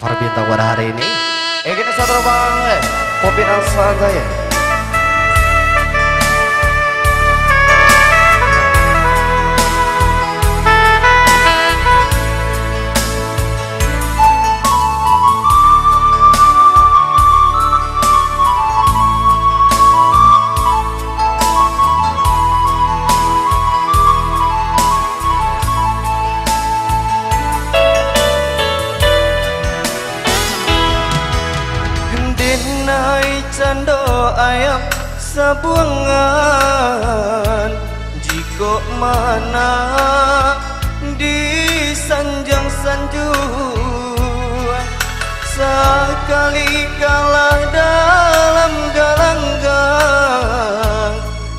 para bintang pada hari ini. Kita satu bang, kopi dan santai. Cando ayam sabuangan jika mana di sanjang sanju sekali kalah dalam galanggang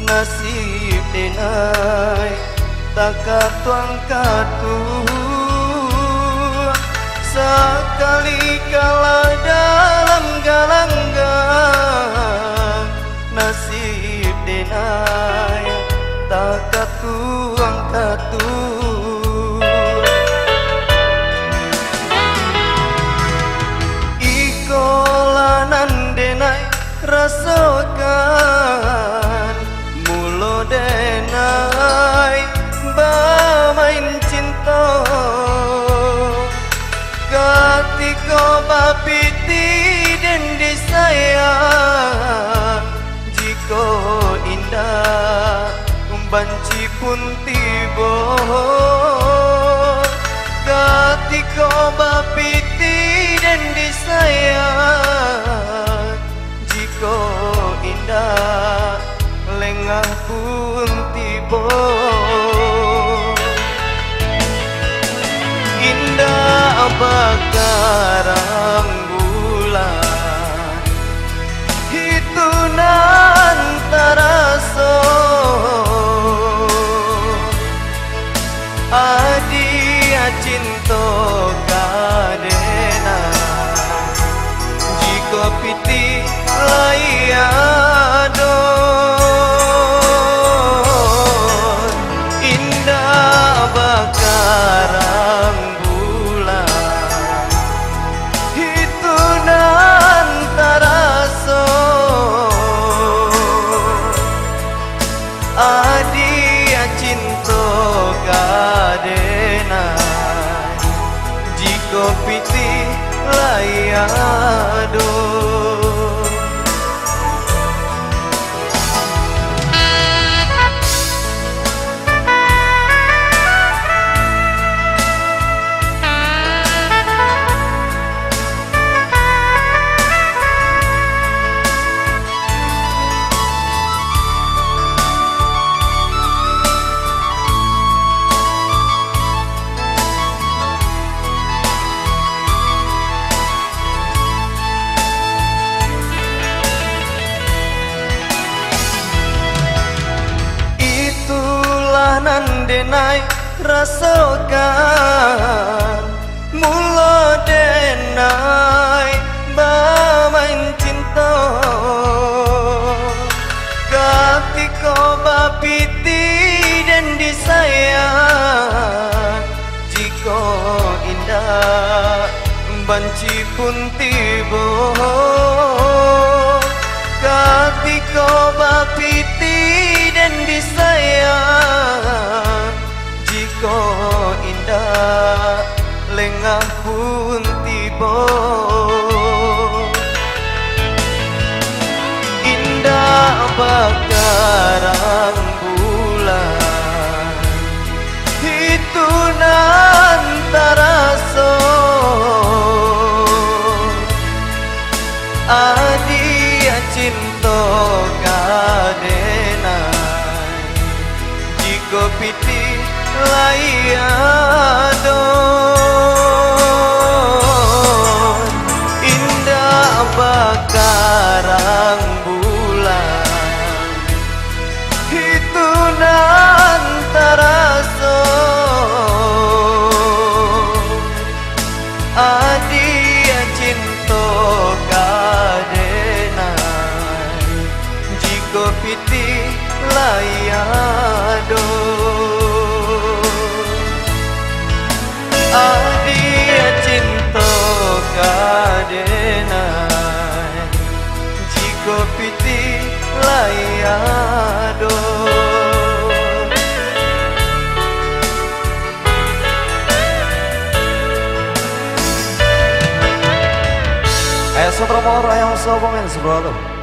nasib denai takat tuang katu sekali kalah dalam galanggang nasib denai takat tuang katu ikolanan denai rasakan mulo denai bamain cinta ketika bapiti dan disayang jika indah banci pun tiba ketika bapiti dan disayang jika indah lengah pun tiba indah bakarang bulan itu nan taraso adia cinta kadena jika piti layado indah bakarang adia cinta kadena jika piti layado nan denai rasakan mula denai bamain cinta ketika bapiti dan disayang jika indah banci pun tiba ketika bapiti dan disayang jika indah lengah pun tiba indah bakarang bulan itu nan taraso adia cinta kadena jika piti layado indah bakarang bulan itu nan taraso adia cinta kadena jika piti layado adia cinta piti layado. Sotro Moro yang sobo men bro.